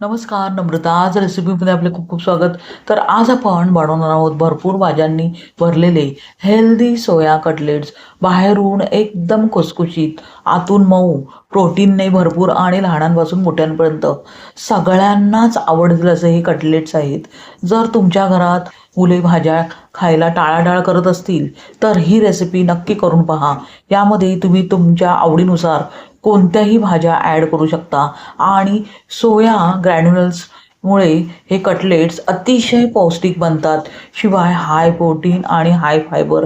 नमस्कार, नम्रता. आज रेसिपीमध्ये आपले खूप खूप स्वागत. तर आज आपण बनवणार आहोत भरपूर भाज्यांनी भरलेले हेल्दी सोया कटलेट्स. बाहेरून एकदम खुसखुशीत, आतून मऊ, प्रोटीनने भरपूर आणि लहानांपासून मोठ्यांपर्यंत सगळ्यांनाच आवडतील असे हे कटलेट्स आहेत. जर तुमच्या घरात मुले भाज्या खायला टाळाटाळ करत असतील तर ही रेसिपी नक्की करून पहा. यामध्ये तुम्ही तुमच्या आवडीनुसार कोणत्याही भाज्या ॲड करू शकता आणि सोया ग्रॅन्युल्समुळे हे कटलेट्स अतिशय पौष्टिक बनतात. शिवाय हाय प्रोटीन आणि हाय फायबर.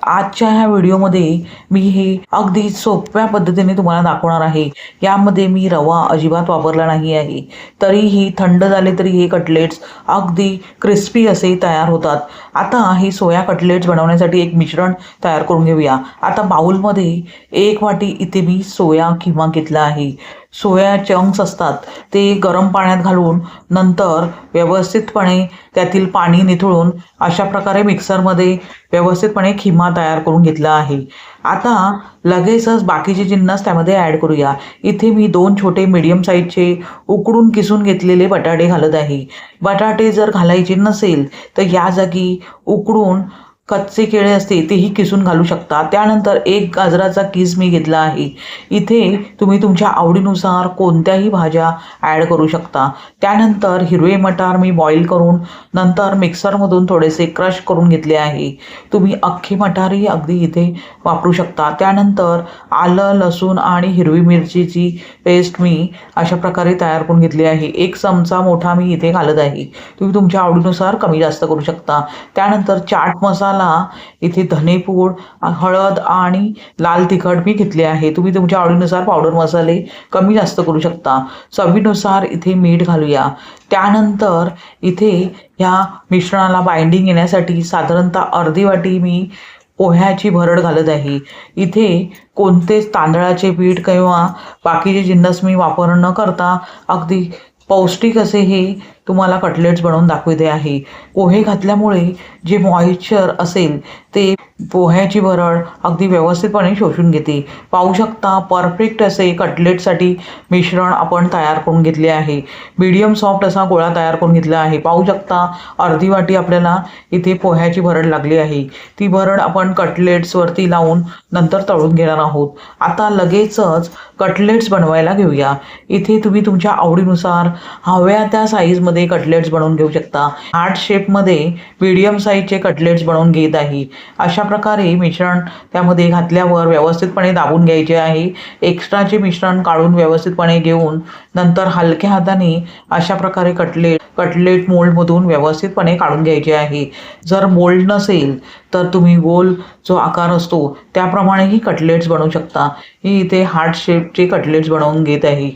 आजच्या ह्या व्हिडिओमध्ये मी हे अगदी सोप्या पद्धतीने तुम्हाला दाखवणार आहे. यामध्ये मी रवा अजिबात वापरला नाही आहे. तरीही थंड झाले तरी हे कटलेट्स अगदी क्रिस्पी असे तयार होतात. आता ही सोया कटलेट्स बनवण्यासाठी एक मिश्रण तयार करून घेऊया. आता बाउलमध्ये 1 वाटी इथे मी सोया किमा घेतला आहे. सोया चंक्स असतात ते गरम पाण्यात घालून नंतर व्यवस्थितपणे त्यातील पाणी निथळून अशा प्रकारे मिक्सरमध्ये व्यवस्थितपणे खिमा तयार करून घेतला आहे. आता लगेचच बाकीचे जिन्नस त्यामध्ये ॲड करूया. इथे मी 2 छोटे मीडियम साईजचे उकडून किसून घेतलेले बटाटे घालत आहे. बटाटे जर घालायचे नसेल तर या जागी उकडून कच्चे केळे असते तेही किसून घालू शकता. त्यानंतर 1 गाजराचा किस मी घेतला आहे. इथे तुम्ही तुमच्या आवडीनुसार कोणत्याही भाज्या ॲड करू शकता. त्यानंतर हिरवे मटार मी बॉईल करून नंतर मिक्सरमधून थोडेसे क्रश करून घेतले आहे. तुम्ही अख्खे मटारही अगदी इथे वापरू शकता. त्यानंतर आलं, लसूण आणि हिरवी मिरचीची पेस्ट मी अशा प्रकारे तयार करून घेतली आहे. 1 चमचा मोठा मी इथे घालत आहे. तुम्ही तुमच्या आवडीनुसार कमी जास्त करू शकता. त्यानंतर चाट मसाला, इथे धनेपूड, हळद आणि लाल तिखट मी घेतले आहे. तुम्ही तुमच्या आवडीनुसार पावडर मसाले कमी जास्त करू शकता. चवीनुसार इथे मीठ घालूया. त्यानंतर इथे ह्या मिश्रणाला बाइंडिंग येण्यासाठी साधारणतः अर्धी वाटी मी पोह्याची भरड घालत आहे. इथे कोणतेच तांदळाचे पीठ किंवा बाकीचे जिन्नस मी वापर न करता अगदी पौष्टिक असे हे तुम्हाला कटलेट्स बनवून दाखवते आहे. पोहे घातल्यामुळे जे मॉइश्चर असेल ते पोह्याची भरड अगदी व्यवस्थितपणे शोषून घेते. पाहू शकता परफेक्ट असे कटलेटसाठी मिश्रण आपण तयार करून घेतले आहे. मीडियम सॉफ्ट असा गोळा तयार करून घेतला आहे. पाहू शकता अर्धी वाटी आपल्याला इथे पोह्याची भरड लागली आहे. ती भरड आपण कटलेट्सवरती लावून नंतर तळून घेणार आहोत. आता लगेचच कटलेट्स बनवायला घेऊया. इथे तुम्ही तुमच्या आवडीनुसार हव्या त्या साईजमध्ये कटलेट्स बनवून घेऊ शकता. हार्ट शेपमध्ये मीडियम साईजचे कटलेट्स बनवून घेत आहे. अशा प्रकारे मिश्रण त्यामध्ये घातल्यावर व्यवस्थितपणे दाबून घ्यायचे आहे. एक्स्ट्राचे मिश्रण काढून व्यवस्थितपणे घेऊन नंतर हलक्या हाताने अशा प्रकारे कटलेट मोल्डमधून व्यवस्थितपणे काढून घ्यायचे आहे. जर मोल्ड नसेल तर तुम्ही गोल जो आकार असतो त्याप्रमाणेही कटलेट्स बनवू शकता. ही इथे हार्ट शेपचे कटलेट्स बनवून घेत आहे.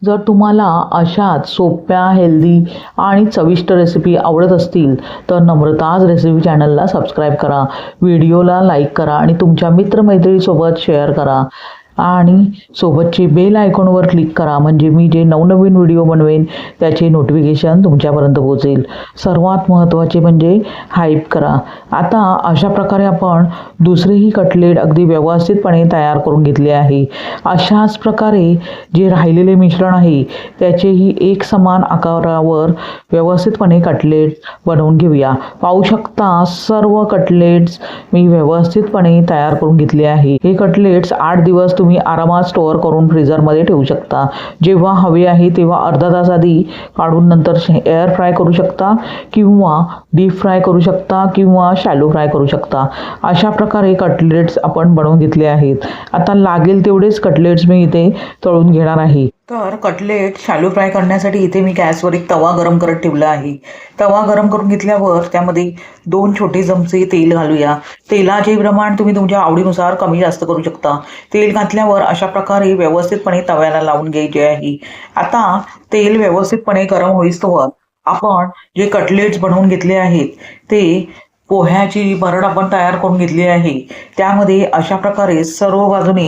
जर तुम्हाला अशाच सोप्या, हेल्दी आणि चविष्ट रेसिपी आवडत असतील तर नम्रताज रेसिपी चॅनलला सबस्क्राईब करा, व्हिडिओला लाईक करा आणि तुमच्या मित्रमैत्रिणीसोबत शेअर करा आणि सोबतचे बेल आयकॉनवर क्लिक करा. म्हणजे मी जे नवनवीन व्हिडिओ बनवेन त्याचे नोटिफिकेशन तुमच्यापर्यंत पोहोचेल. सर्वात महत्त्वाचे म्हणजे हाईप करा. आता अशा प्रकारे आपण दुसरेही कटलेट अगदी व्यवस्थितपणे तयार करून घेतले आहे. अशाच प्रकारे जे राहिलेले मिश्रण आहे त्याचेही एक समान आकारावर व्यवस्थितपणे कटलेट बनवून घेऊया. पाहू शकता सर्व कटलेट्स मी व्यवस्थितपणे तयार करून घेतले आहे. हे कटलेट्स 8 दिवस तुम्ही आरामात स्टोअर करून फ्रीझरमध्ये ठेवू शकता. जेव्हा हवे आहे तेव्हा अर्धा तास आधी काढून नंतर एअर फ्राय करू शकता किंवा डीप फ्राय करू शकता किंवा शॅलो फ्राय करू शकता. अशा प्रकारे कटलेट्स आपण बनवून घेतले आहेत. आता लागेल तेवढेच कटलेट्स मी इथे तळून घेणार आहे. तर कटलेट शॅलो फ्राय करण्यासाठी इथे मी गॅसवर एक तवा गरम करत ठेवला आहे. तवा गरम करून घेतल्यावर त्यामध्ये 2 छोटे चमचे तेल घालूया. तेलाचे प्रमाण तुम्ही तुमच्या आवडीनुसार कमी जास्त करू शकता. तेल घातल्यावर अशा प्रकारे व्यवस्थितपणे तव्याला लावून घ्यायचे आहे. आता तेल व्यवस्थितपणे गरम होईस्तोवर आपण जे कटलेट्स बनवून घेतले आहेत ते पोह्याची भरड आपण तयार करून घेतली आहे. त्यामध्ये अशा प्रकारे सर्व बाजूने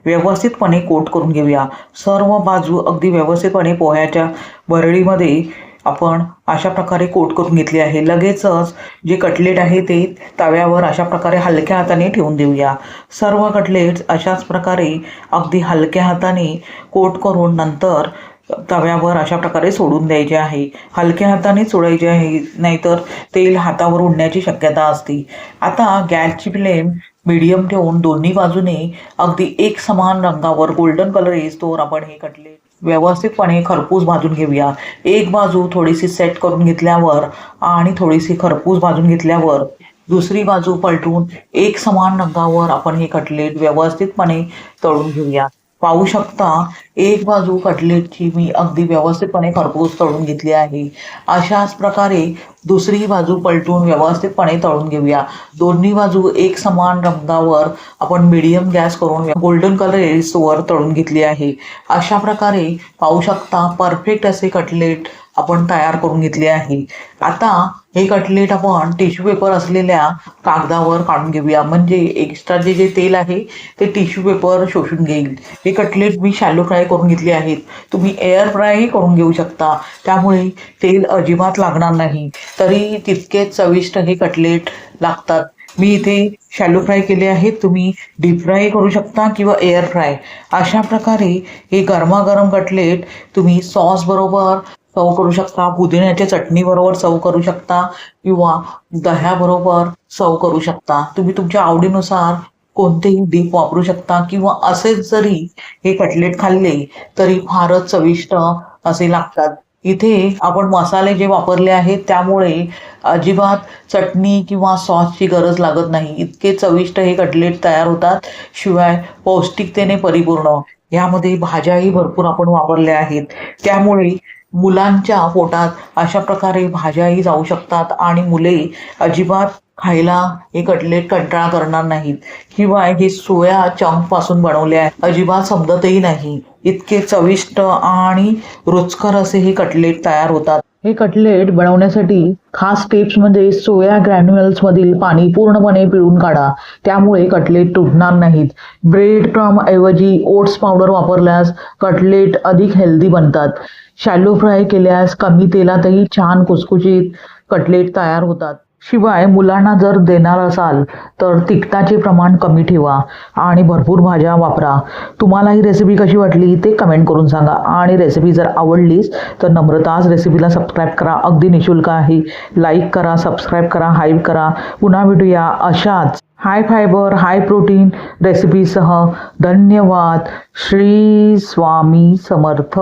व्यवस्थितपणे कोट करून घेऊया. सर्व बाजू अगदी व्यवस्थितपणे पोह्याच्या भरडीमध्ये आपण अशा प्रकारे कोट करून घेतली आहे. लगेचच जे कटलेट आहे ते तव्यावर अशा प्रकारे हलक्या हाताने ठेवून देऊया. सर्व कटलेट्स अशाच प्रकारे अगदी हलक्या हाताने कोट करून नंतर तव्यावर अशा प्रकारे सोडून द्यायचे आहे. हलक्या हाताने सोडायचे आहे, नाहीतर तेल हातावर उडण्याची शक्यता असते. आता गॅसची फ्लेम मीडियम ठेवून दोन्ही बाजूने अगदी एक समान रंगावर गोल्डन कलर येईस्तोवर आपण हे कटलेट व्यवस्थितपणे खरपूस भाजून घेऊया. एक बाजू थोडीशी सेट करून घेतल्यावर आणि थोडीशी खरपूस भाजून घेतल्यावर दुसरी बाजू पलटून एक समान रंगावर आपण हे कटलेट व्यवस्थितपणे तळून घेऊया. पाहू शकता, एक बाजू कटलेटची मी अगदी व्यवस्थितपणे खरपूस तळून घेतली आहे. अशाच प्रकारे दुसरी बाजू पलटून व्यवस्थितपणे तळून घेऊया. दोन्ही बाजू एक समान रंगावर आपण मीडियम गॅस करून गोल्डन कलर येईस्तोवर तळून घेतली आहे. अशा प्रकारे पाहू शकता, परफेक्ट असे कटलेट आपण तयार करून घेतले आहे. आता हे कटलेट आपण टिश्यू पेपर असलेल्या कागदावर काढून घेऊया, म्हणजे एक्स्ट्रा जे तेल आहे ते टिश्यू पेपर शोषून घेईल. हे कटलेट मी शॅलो फ्राय करून घेतले आहेत. तुम्ही एअर फ्रायही करून घेऊ शकता, त्यामुळे तेल अजिबात लागणार नाही. तरी तितकेच चविष्ट हे कटलेट लागतात. मी इथे शॅलो फ्राय केले आहेत. तुम्ही डीप फ्राय करू शकता किंवा एअर फ्राय. अशा प्रकारे हे गरमागरम कटलेट तुम्ही सॉस बरोबर सर्व करू शकता, पुदिन्याच्या चटणीबरोबर सर्व करू शकता किंवा दह्याबरोबर सर्व करू शकता. तुम्ही तुमच्या आवडीनुसार कोणतेही डीप वापरू शकता किंवा असेच जरी हे कटलेट खाल्ले तरी फारच चविष्ट असे लागतात. इथे आपण मसाले जे वापरले आहेत त्यामुळे अजिबात चटणी किंवा सॉसची गरज लागत नाही. इतके चविष्ट हे कटलेट तयार होतात. शिवाय पौष्टिकतेने परिपूर्ण. यामध्ये भाज्याही भरपूर आपण वापरल्या आहेत, त्यामुळे मुलांच्या पोटात अशा प्रकारे भाज्याही जाऊ शकतात आणि मुले अजिबात खायला हे कटलेट कंटाळा करणार नाहीत. शिवाय हे सोया चंकपासून बनवले आहे, अजिबात समजतही नाही. इतके चविष्ट आणि रुचकर असे हे कटलेट तयार होतात. हे कटलेट बनवण्यासाठी खास टिप्स म्हणजे सोया ग्रॅन्युअल्स मधील पाणी पूर्णपणे पिळून काढा, त्यामुळे कटलेट तुटणार नाहीत. ब्रेड क्रम ऐवजी ओट्स पावडर वापरल्यास कटलेट अधिक हेल्दी बनतात. शॅलो फ्राय केल्यास कमी तेलातही छान कुसकुशीत कटलेट तयार होतात. शिवाय मुलांना जर देणार असाल तर तिखटाचे प्रमाण कमी ठेवा आणि भरपूर भाज्या वापरा. तुम्हाला ही रेसिपी कशी वाटली ते कमेंट करून सांगा. आणि रेसिपी जर आवडलीच तर नम्रताज रेसिपीला सबस्क्राईब करा, अगदी निशुल्क आहे. लाईक करा, सबस्क्राईब करा, हाईप करा. पुन्हा भेटूया अशाच हाय फायबर हाय प्रोटीन रेसिपीसह. धन्यवाद. श्री स्वामी समर्थ.